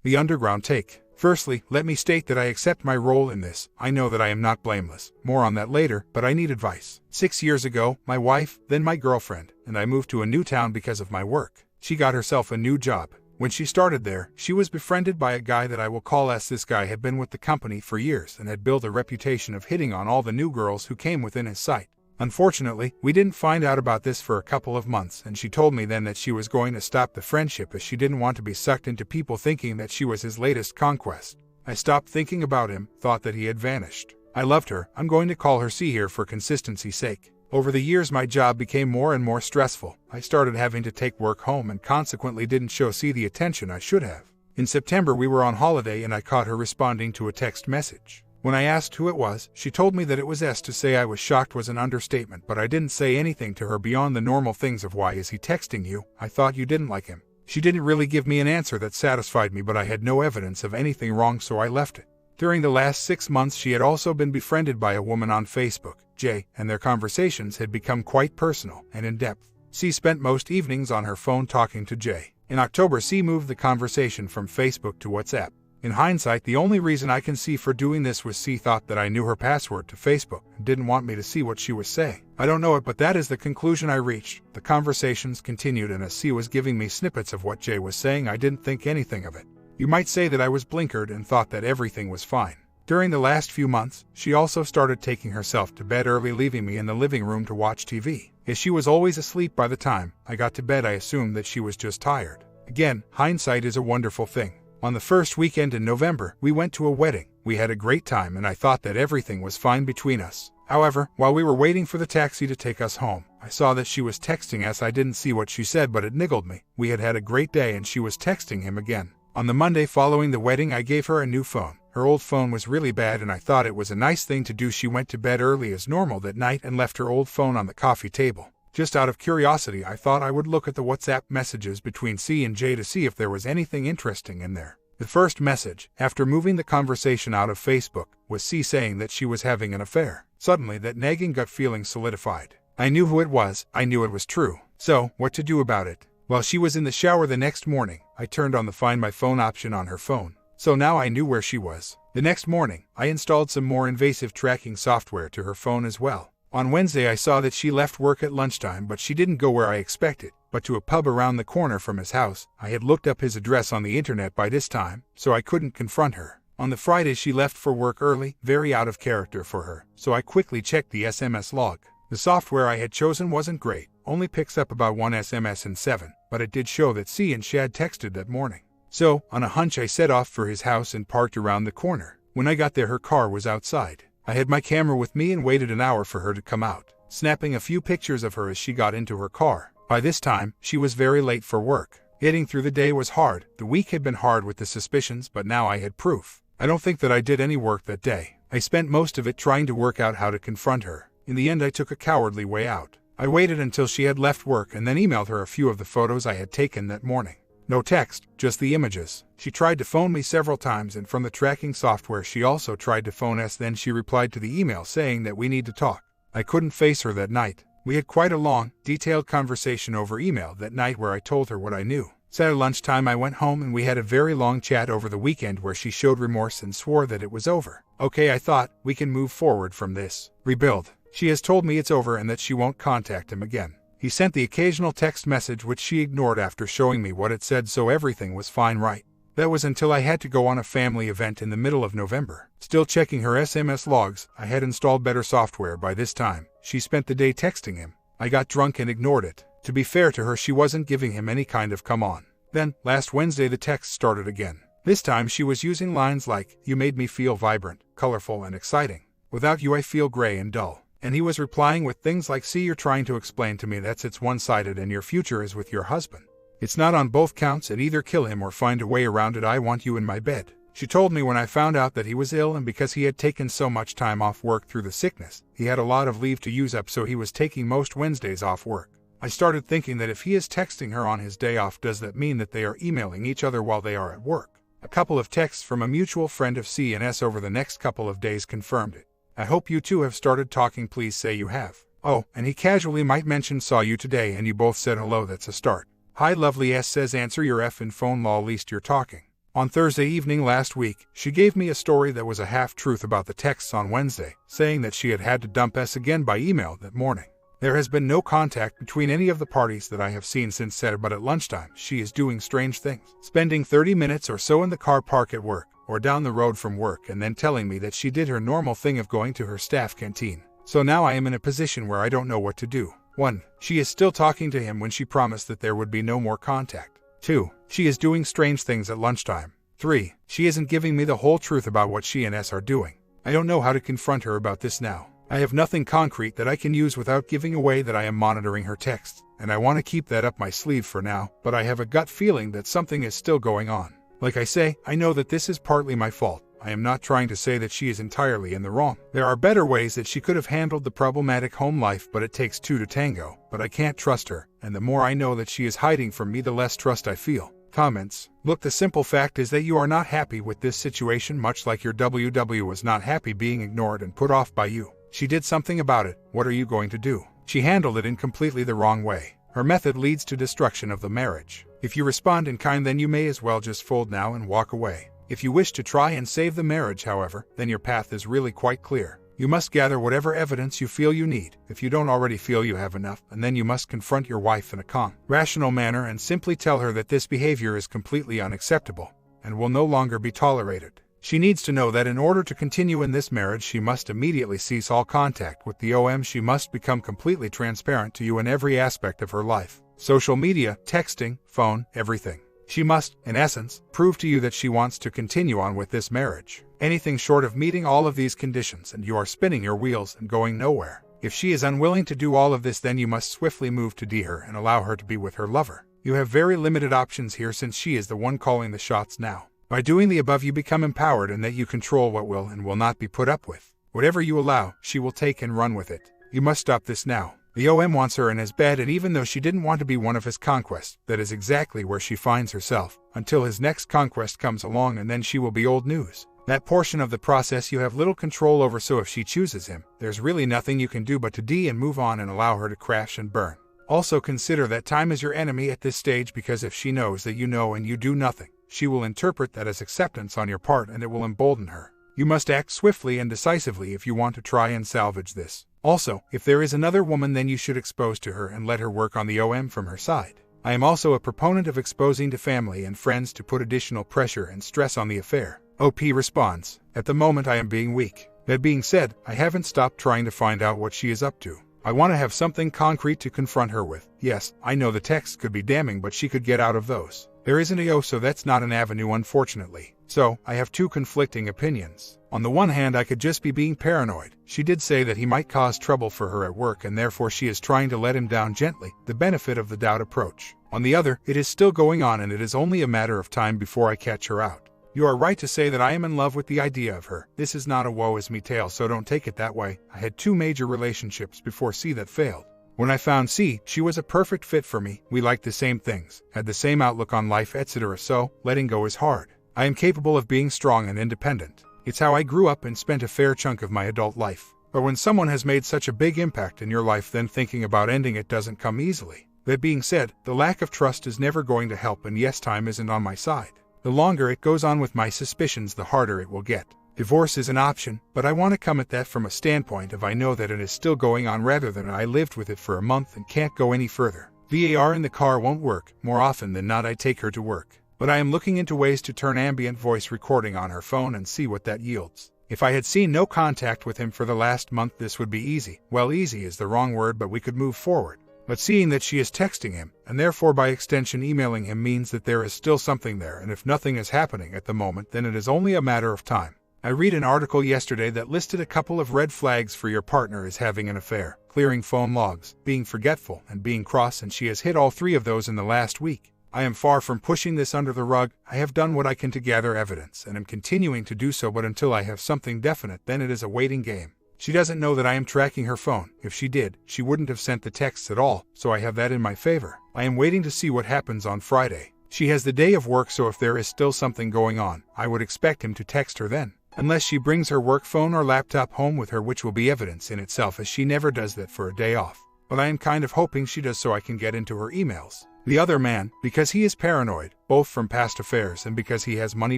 The underground take. Firstly, let me state that I accept my role in this. I know that I am not blameless. More on that later, but I need advice. 6 years ago, my wife, then my girlfriend, and I moved to a new town because of my work. She got herself a new job. When she started there, she was befriended by a guy that I will call S. This guy had been with the company for years and had built a reputation of hitting on all the new girls who came within his sight. Unfortunately, we didn't find out about this for a couple of months, and she told me then that she was going to stop the friendship as she didn't want to be sucked into people thinking that she was his latest conquest. I stopped thinking about him, thought that he had vanished. I loved her. I'm going to call her C here for consistency's sake. Over the years my job became more and more stressful. I started having to take work home and consequently didn't show C the attention I should have. In September we were on holiday and I caught her responding to a text message. When I asked who it was, she told me that it was S. To say I was shocked was an understatement, but I didn't say anything to her beyond the normal things of why is he texting you? I thought you didn't like him. She didn't really give me an answer that satisfied me, but I had no evidence of anything wrong, so I left it. During the last 6 months she had also been befriended by a woman on Facebook, J, and their conversations had become quite personal and in-depth. C spent most evenings on her phone talking to J. In October C moved the conversation from Facebook to WhatsApp. In hindsight, the only reason I can see for doing this was C thought that I knew her password to Facebook and didn't want me to see what she was saying. I don't know it, but that is the conclusion I reached. The conversations continued, and as C was giving me snippets of what J was saying, I didn't think anything of it. You might say that I was blinkered and thought that everything was fine. During the last few months, she also started taking herself to bed early, leaving me in the living room to watch TV. As she was always asleep by the time I got to bed, I assumed that she was just tired. Again, hindsight is a wonderful thing. On the first weekend in November, we went to a wedding. We had a great time and I thought that everything was fine between us. However, while we were waiting for the taxi to take us home, I saw that she was texting us. I didn't see what she said, but it niggled me. We had had a great day and she was texting him again. On the Monday following the wedding, I gave her a new phone. Her old phone was really bad and I thought it was a nice thing to do. She went to bed early as normal that night and left her old phone on the coffee table. Just out of curiosity, I thought I would look at the WhatsApp messages between C and J to see if there was anything interesting in there. The first message, after moving the conversation out of Facebook, was C saying that she was having an affair. Suddenly, that nagging gut feeling solidified. I knew who it was. I knew it was true. So, what to do about it? While she was in the shower the next morning, I turned on the Find My Phone option on her phone. So now I knew where she was. The next morning, I installed some more invasive tracking software to her phone as well. On Wednesday I saw that she left work at lunchtime, but she didn't go where I expected, but to a pub around the corner from his house. I had looked up his address on the internet by this time, so I couldn't confront her. On the Friday she left for work early, very out of character for her, so I quickly checked the SMS log. The software I had chosen wasn't great, only picks up about 1 SMS in 7, but it did show that C and Shad texted that morning. So, on a hunch, I set off for his house and parked around the corner. When I got there her car was outside. I had my camera with me and waited an hour for her to come out, snapping a few pictures of her as she got into her car. By this time, she was very late for work. Getting through the day was hard. The week had been hard with the suspicions, but now I had proof. I don't think that I did any work that day. I spent most of it trying to work out how to confront her. In the end I took a cowardly way out. I waited until she had left work and then emailed her a few of the photos I had taken that morning. No text, just the images. She tried to phone me several times, and from the tracking software she also tried to phone us. Then she replied to the email saying that we need to talk. I couldn't face her that night. We had quite a long, detailed conversation over email that night where I told her what I knew. Saturday lunchtime I went home and we had a very long chat over the weekend where she showed remorse and swore that it was over. Okay, I thought, we can move forward from this. Rebuild. She has told me it's over and that she won't contact him again. He sent the occasional text message which she ignored after showing me what it said, so everything was fine, right? That was until I had to go on a family event in the middle of November. Still checking her SMS logs, I had installed better software by this time. She spent the day texting him. I got drunk and ignored it. To be fair to her, she wasn't giving him any kind of come on. Then, last Wednesday the text started again. This time she was using lines like, "You made me feel vibrant, colorful and exciting. Without you I feel gray and dull." And he was replying with things like, "See, you're trying to explain to me that it's one-sided and your future is with your husband. It's not on both counts, and either kill him or find a way around it. I want you in my bed." She told me when I found out that he was ill, and because he had taken so much time off work through the sickness, he had a lot of leave to use up, so he was taking most Wednesdays off work. I started thinking that if he is texting her on his day off, does that mean that they are emailing each other while they are at work? A couple of texts from a mutual friend of C and S over the next couple of days confirmed it. I hope you two have started talking. Please say you have. Oh, and he casually might mention saw you today and you both said hello. That's a start. Hi lovely S says answer your effing phone lol, least you're talking. On Thursday evening last week, she gave me a story that was a half-truth about the texts on Wednesday, saying that she had to dump S again by email that morning. There has been no contact between any of the parties that I have seen since Saturday, but at lunchtime she is doing strange things, spending 30 minutes or so in the car park at work, or down the road from work, and then telling me that she did her normal thing of going to her staff canteen. So now I am in a position where I don't know what to do. 1. She is still talking to him when she promised that there would be no more contact. 2. She is doing strange things at lunchtime. 3. She isn't giving me the whole truth about what she and S are doing. I don't know how to confront her about this now. I have nothing concrete that I can use without giving away that I am monitoring her texts, and I want to keep that up my sleeve for now, but I have a gut feeling that something is still going on. Like I say, I know that this is partly my fault. I am not trying to say that she is entirely in the wrong. There are better ways that she could have handled the problematic home life, but it takes two to tango. But I can't trust her, and the more I know that she is hiding from me, the less trust I feel. Comments. Look, the simple fact is that you are not happy with this situation, much like your WW was not happy being ignored and put off by you. She did something about it. What are you going to do? She handled it in completely the wrong way. Her method leads to destruction of the marriage. If you respond in kind, then you may as well just fold now and walk away. If you wish to try and save the marriage, however, then your path is really quite clear. You must gather whatever evidence you feel you need, if you don't already feel you have enough, and then you must confront your wife in a calm, rational manner and simply tell her that this behavior is completely unacceptable and will no longer be tolerated. She needs to know that in order to continue in this marriage, she must immediately cease all contact with the OM. She must become completely transparent to you in every aspect of her life. Social media, texting, phone, everything. She must, in essence, prove to you that she wants to continue on with this marriage. Anything short of meeting all of these conditions and you are spinning your wheels and going nowhere. If she is unwilling to do all of this, then you must swiftly move to D her and allow her to be with her lover. You have very limited options here, since she is the one calling the shots now. By doing the above, you become empowered and that you control what will and will not be put up with. Whatever you allow, she will take and run with it. You must stop this now. The OM wants her in his bed, and even though she didn't want to be one of his conquests, that is exactly where she finds herself, until his next conquest comes along, and then she will be old news. That portion of the process you have little control over, so if she chooses him, there's really nothing you can do but to D and move on and allow her to crash and burn. Also consider that time is your enemy at this stage, because if she knows that you know and you do nothing, she will interpret that as acceptance on your part, and it will embolden her. You must act swiftly and decisively if you want to try and salvage this. Also, if there is another woman, then you should expose to her and let her work on the OM from her side. I am also a proponent of exposing to family and friends to put additional pressure and stress on the affair. OP responds, at the moment I am being weak. That being said, I haven't stopped trying to find out what she is up to. I want to have something concrete to confront her with. Yes, I know the texts could be damning, but she could get out of those. There isn't a O, so that's not an avenue, unfortunately. So, I have two conflicting opinions. On the one hand, I could just be being paranoid. She did say that he might cause trouble for her at work, and therefore she is trying to let him down gently, the benefit of the doubt approach. On the other, it is still going on, and it is only a matter of time before I catch her out. You are right to say that I am in love with the idea of her. This is not a woe is me tale, so don't take it that way. I had 2 major relationships before C that failed. When I found C, she was a perfect fit for me. We liked the same things, had the same outlook on life, etc. So, letting go is hard. I am capable of being strong and independent. It's how I grew up and spent a fair chunk of my adult life. But when someone has made such a big impact in your life, then thinking about ending it doesn't come easily. That being said, the lack of trust is never going to help, and yes, time isn't on my side. The longer it goes on with my suspicions, the harder it will get. Divorce is an option, but I want to come at that from a standpoint of I know that it is still going on, rather than I lived with it for a month and can't go any further. VAR in the car won't work. More often than not, I take her to work. But I am looking into ways to turn ambient voice recording on her phone and see what that yields. If I had seen no contact with him for the last month, this would be easy. Well, easy is the wrong word, but we could move forward. But seeing that she is texting him, and therefore by extension emailing him, means that there is still something there, and if nothing is happening at the moment, then it is only a matter of time. I read an article yesterday that listed a couple of red flags for your partner as having an affair: clearing phone logs, being forgetful, and being cross, and she has hit all 3 of those in the last week. I am far from pushing this under the rug. I have done what I can to gather evidence, and am continuing to do so, but until I have something definite, then it is a waiting game. She doesn't know that I am tracking her phone. If she did, she wouldn't have sent the texts at all, so I have that in my favor. I am waiting to see what happens on Friday. She has the day of work, so if there is still something going on, I would expect him to text her then. Unless she brings her work phone or laptop home with her, which will be evidence in itself, as she never does that for a day off. But I am kind of hoping she does, so I can get into her emails. The other man, because he is paranoid, both from past affairs and because he has money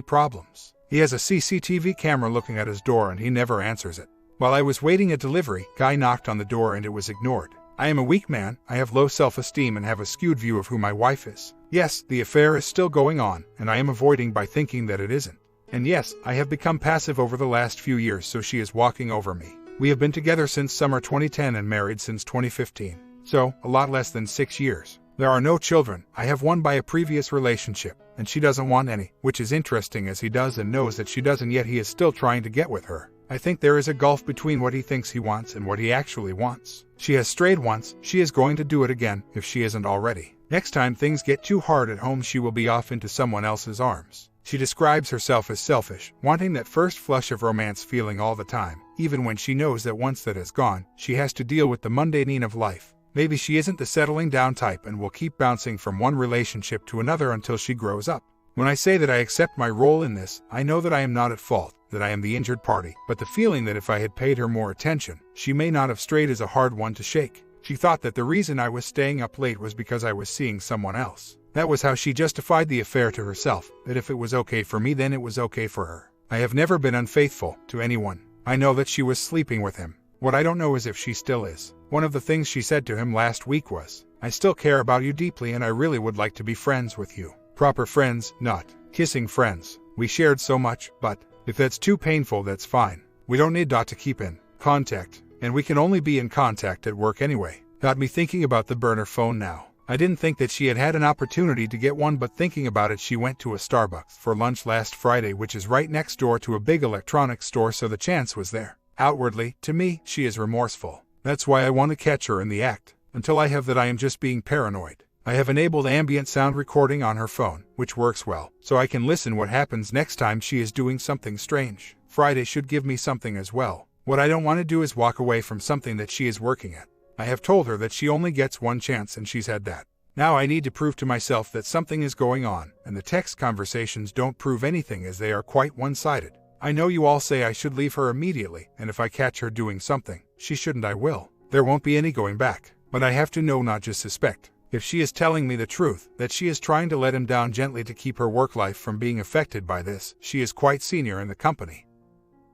problems. He has a CCTV camera looking at his door and he never answers it. While I was waiting a delivery, guy knocked on the door and it was ignored. I am a weak man, I have low self-esteem and have a skewed view of who my wife is. Yes, the affair is still going on, and I am avoiding by thinking that it isn't. And yes, I have become passive over the last few years, so she is walking over me. We have been together since summer 2010 and married since 2015. So, a lot less than 6 years. There are no children. I have one by a previous relationship, and she doesn't want any, which is interesting as he does and knows that she doesn't, yet he is still trying to get with her. I think there is a gulf between what he thinks he wants and what he actually wants. She has strayed once, she is going to do it again, if she isn't already. Next time things get too hard at home, she will be off into someone else's arms. She describes herself as selfish, wanting that first flush of romance feeling all the time, even when she knows that once that is gone, she has to deal with the mundane of life. Maybe she isn't the settling down type and will keep bouncing from one relationship to another until she grows up. When I say that I accept my role in this, I know that I am not at fault, that I am the injured party, but the feeling that if I had paid her more attention, she may not have strayed is a hard one to shake. She thought that the reason I was staying up late was because I was seeing someone else. That was how she justified the affair to herself, that if it was okay for me then it was okay for her. I have never been unfaithful to anyone. I know that she was sleeping with him. What I don't know is if she still is. One of the things she said to him last week was, "I still care about you deeply and I really would like to be friends with you." Proper friends, not kissing friends. We shared so much, but if that's too painful, that's fine. We don't need to keep in contact, and we can only be in contact at work anyway. Got me thinking about the burner phone now. I didn't think that she had had an opportunity to get one, but thinking about it, she went to a Starbucks for lunch last Friday, which is right next door to a big electronics store, so the chance was there. Outwardly, to me, she is remorseful. That's why I want to catch her in the act. Until I have that, I am just being paranoid. I have enabled ambient sound recording on her phone, which works well, so I can listen what happens next time she is doing something strange. Friday should give me something as well. What I don't want to do is walk away from something that she is working at. I have told her that she only gets one chance and she's had that. Now I need to prove to myself that something is going on, and the text conversations don't prove anything as they are quite one-sided. I know you all say I should leave her immediately, and if I catch her doing something she shouldn't, I will. There won't be any going back. But I have to know, not just suspect. If she is telling me the truth, that she is trying to let him down gently to keep her work life from being affected by this, she is quite senior in the company.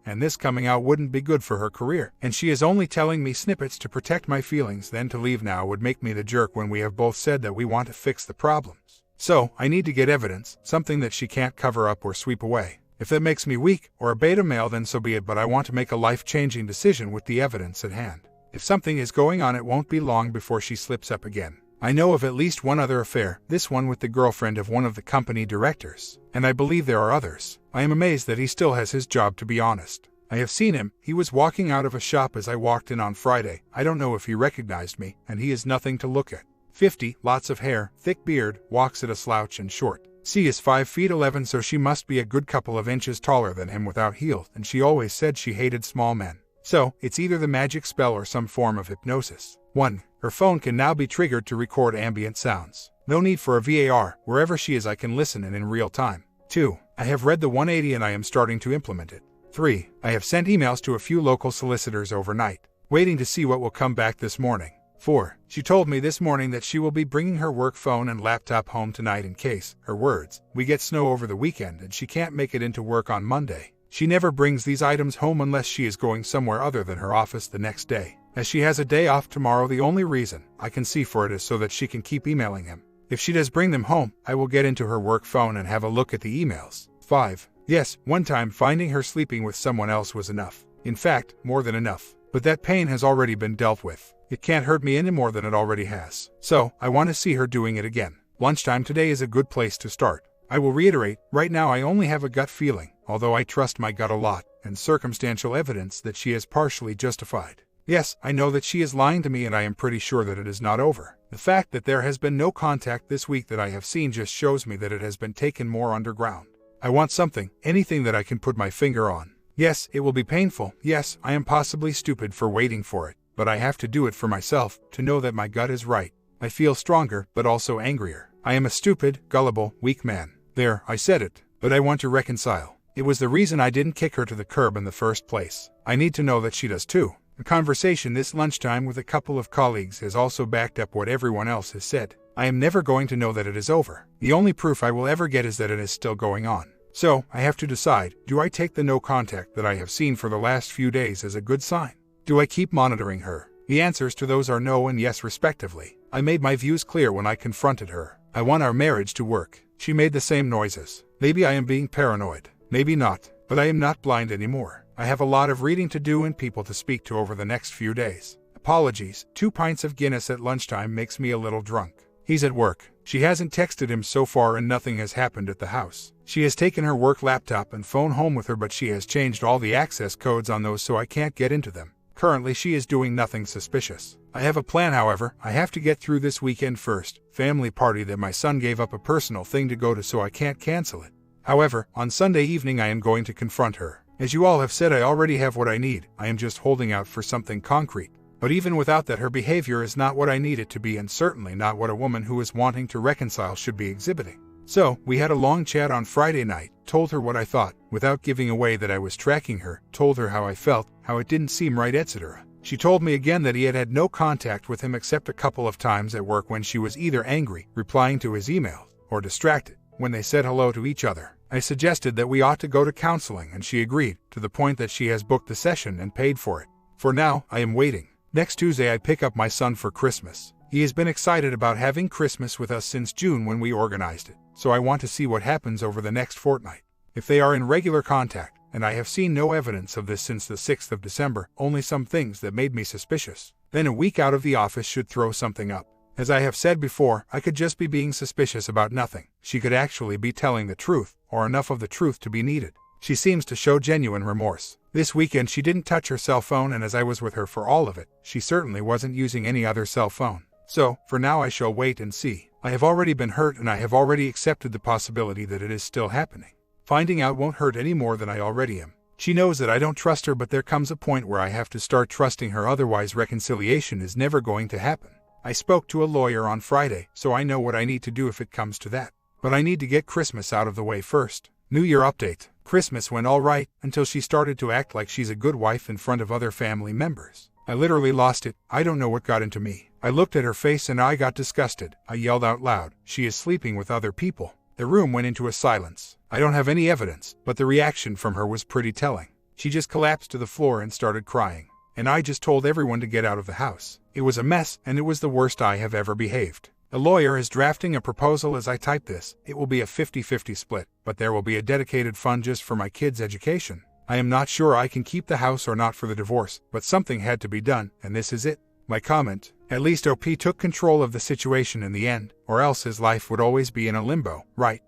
And this coming out wouldn't be good for her career. And she is only telling me snippets to protect my feelings, then to leave now would make me the jerk when we have both said that we want to fix the problems. So, I need to get evidence, something that she can't cover up or sweep away. If that makes me weak, or a beta male, then so be it, but I want to make a life-changing decision with the evidence at hand. If something is going on, it won't be long before she slips up again. I know of at least one other affair, this one with the girlfriend of one of the company directors, and I believe there are others. I am amazed that he still has his job, to be honest. I have seen him. He was walking out of a shop as I walked in on Friday. I don't know if he recognized me, and he is nothing to look at. 50, lots of hair, thick beard, walks at a slouch and short. She is 5'11", so she must be a good couple of inches taller than him without heels, and she always said she hated small men. So, it's either the magic spell or some form of hypnosis. 1. Her phone can now be triggered to record ambient sounds. No need for a VAR. Wherever she is, I can listen and in real time. 2. I have read the 180 and I am starting to implement it. 3. I have sent emails to a few local solicitors overnight, waiting to see what will come back this morning. 4. She told me this morning that she will be bringing her work phone and laptop home tonight in case, her words, we get snow over the weekend and she can't make it into work on Monday. She never brings these items home unless she is going somewhere other than her office the next day. As she has a day off tomorrow, the only reason I can see for it is so that she can keep emailing him. If she does bring them home, I will get into her work phone and have a look at the emails. 5. Yes, one time finding her sleeping with someone else was enough. In fact, more than enough. But that pain has already been dealt with. It can't hurt me any more than it already has. So, I want to see her doing it again. Lunchtime today is a good place to start. I will reiterate, right now I only have a gut feeling, although I trust my gut a lot, and circumstantial evidence that she is partially justified. Yes, I know that she is lying to me, and I am pretty sure that it is not over. The fact that there has been no contact this week that I have seen just shows me that it has been taken more underground. I want something, anything that I can put my finger on. Yes, it will be painful. Yes, I am possibly stupid for waiting for it, but I have to do it for myself, to know that my gut is right. I feel stronger, but also angrier. I am a stupid, gullible, weak man. There, I said it, but I want to reconcile. It was the reason I didn't kick her to the curb in the first place. I need to know that she does too. A conversation this lunchtime with a couple of colleagues has also backed up what everyone else has said. I am never going to know that it is over. The only proof I will ever get is that it is still going on. So, I have to decide, do I take the no contact that I have seen for the last few days as a good sign? Do I keep monitoring her? The answers to those are no and yes respectively. I made my views clear when I confronted her. I want our marriage to work. She made the same noises. Maybe I am being paranoid. Maybe not. But I am not blind anymore. I have a lot of reading to do and people to speak to over the next few days. Apologies, 2 pints of Guinness at lunchtime makes me a little drunk. He's at work. She hasn't texted him so far and nothing has happened at the house. She has taken her work laptop and phone home with her, but she has changed all the access codes on those so I can't get into them. Currently she is doing nothing suspicious. I have a plan, however. I have to get through this weekend first. Family party that my son gave up a personal thing to go to, so I can't cancel it. However, on Sunday evening I am going to confront her. As you all have said, I already have what I need. I am just holding out for something concrete. But even without that, her behavior is not what I need it to be, and certainly not what a woman who is wanting to reconcile should be exhibiting. So, we had a long chat on Friday night, told her what I thought, without giving away that I was tracking her, told her how I felt, how it didn't seem right, etc. She told me again that he had had no contact with him except a couple of times at work when she was either angry, replying to his emails, or distracted, when they said hello to each other. I suggested that we ought to go to counseling and she agreed, to the point that she has booked the session and paid for it. For now, I am waiting. Next Tuesday I pick up my son for Christmas. He has been excited about having Christmas with us since June when we organized it, so I want to see what happens over the next fortnight. If they are in regular contact, and I have seen no evidence of this since the 6th of December, only some things that made me suspicious, then a week out of the office should throw something up. As I have said before, I could just be being suspicious about nothing. She could actually be telling the truth, or enough of the truth to be needed. She seems to show genuine remorse. This weekend she didn't touch her cell phone, and as I was with her for all of it, she certainly wasn't using any other cell phone. So, for now I shall wait and see. I have already been hurt and I have already accepted the possibility that it is still happening. Finding out won't hurt any more than I already am. She knows that I don't trust her, but there comes a point where I have to start trusting her, otherwise reconciliation is never going to happen. I spoke to a lawyer on Friday, so I know what I need to do if it comes to that. But I need to get Christmas out of the way first. New Year update. Christmas went all right, until she started to act like she's a good wife in front of other family members. I literally lost it. I don't know what got into me. I looked at her face and I got disgusted. I yelled out loud, "She is sleeping with other people." The room went into a silence. I don't have any evidence, but the reaction from her was pretty telling. She just collapsed to the floor and started crying. And I just told everyone to get out of the house. It was a mess, and it was the worst I have ever behaved. The lawyer is drafting a proposal as I type this. It will be a 50-50 split, but there will be a dedicated fund just for my kids' education. I am not sure I can keep the house or not for the divorce, but something had to be done, and this is it. My comment: at least OP took control of the situation in the end, or else his life would always be in a limbo, right?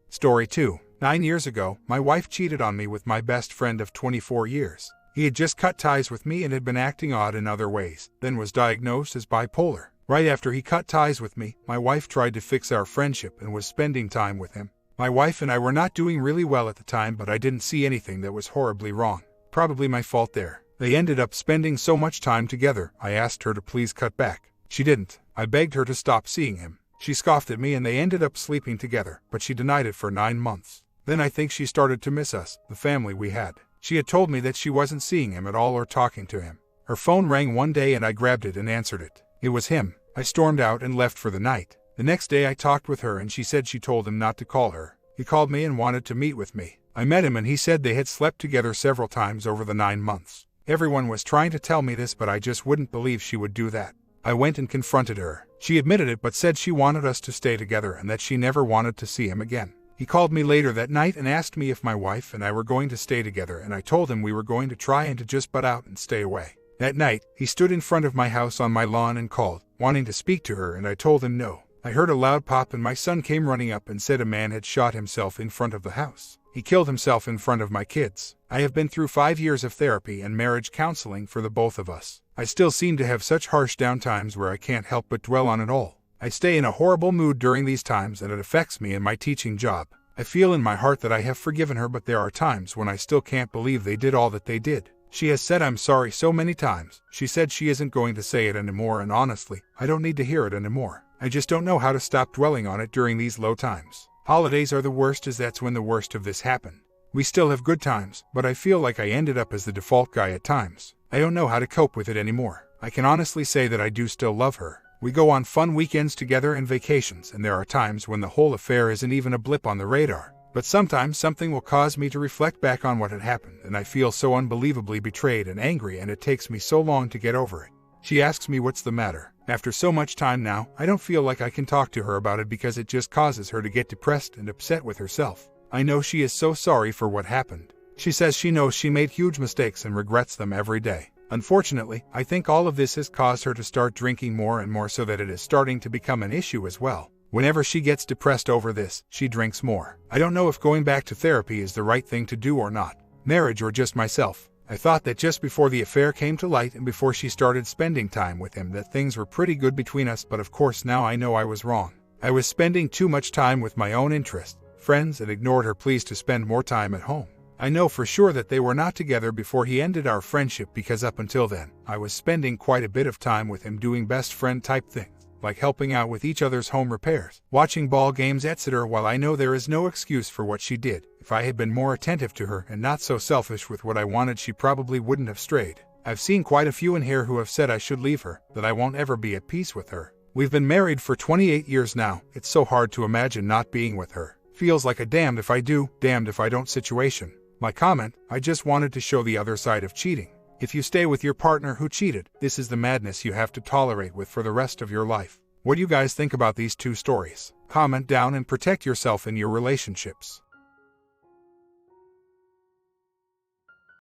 Story 2. 9 years ago, my wife cheated on me with my best friend of 24 years. He had just cut ties with me and had been acting odd in other ways, then was diagnosed as bipolar. Right after he cut ties with me, my wife tried to fix our friendship and was spending time with him. My wife and I were not doing really well at the time, but I didn't see anything that was horribly wrong. Probably my fault there. They ended up spending so much time together, I asked her to please cut back. She didn't. I begged her to stop seeing him. She scoffed at me and they ended up sleeping together, but she denied it for 9 months. Then I think she started to miss us, the family we had. She had told me that she wasn't seeing him at all or talking to him. Her phone rang one day and I grabbed it and answered it. It was him. I stormed out and left for the night. The next day I talked with her and she said she told him not to call her. He called me and wanted to meet with me. I met him and he said they had slept together several times over the 9 months. Everyone was trying to tell me this, but I just wouldn't believe she would do that. I went and confronted her. She admitted it but said she wanted us to stay together and that she never wanted to see him again. He called me later that night and asked me if my wife and I were going to stay together, and I told him we were going to try and to just butt out and stay away. That night, he stood in front of my house on my lawn and called, wanting to speak to her, and I told him no. I heard a loud pop and my son came running up and said a man had shot himself in front of the house. He killed himself in front of my kids. I have been through 5 years of therapy and marriage counseling for the both of us. I still seem to have such harsh downtimes where I can't help but dwell on it all. I stay in a horrible mood during these times and it affects me in my teaching job. I feel in my heart that I have forgiven her, but there are times when I still can't believe they did all that they did. She has said I'm sorry so many times. She said she isn't going to say it anymore, and honestly, I don't need to hear it anymore. I just don't know how to stop dwelling on it during these low times. Holidays are the worst, as that's when the worst of this happened. We still have good times, but I feel like I ended up as the default guy at times. I don't know how to cope with it anymore. I can honestly say that I do still love her. We go on fun weekends together and vacations, and there are times when the whole affair isn't even a blip on the radar. But sometimes something will cause me to reflect back on what had happened, and I feel so unbelievably betrayed and angry, and it takes me so long to get over it. She asks me what's the matter. After so much time now, I don't feel like I can talk to her about it because it just causes her to get depressed and upset with herself. I know she is so sorry for what happened. She says she knows she made huge mistakes and regrets them every day. Unfortunately, I think all of this has caused her to start drinking more and more, so that it is starting to become an issue as well. Whenever she gets depressed over this, she drinks more. I don't know if going back to therapy is the right thing to do or not. Marriage or just myself. I thought that just before the affair came to light and before she started spending time with him that things were pretty good between us, but of course now I know I was wrong. I was spending too much time with my own interests, friends, and ignored her pleas to spend more time at home. I know for sure that they were not together before he ended our friendship, because up until then, I was spending quite a bit of time with him doing best friend type things, like helping out with each other's home repairs, watching ball games, etc. While I know there is no excuse for what she did, if I had been more attentive to her and not so selfish with what I wanted, she probably wouldn't have strayed. I've seen quite a few in here who have said I should leave her, that I won't ever be at peace with her. We've been married for 28 years now. It's so hard to imagine not being with her. Feels like a damned if I do, damned if I don't situation. My comment: I just wanted to show the other side of cheating. If you stay with your partner who cheated, this is the madness you have to tolerate with for the rest of your life. What do you guys think about these two stories? Comment down and protect yourself in your relationships.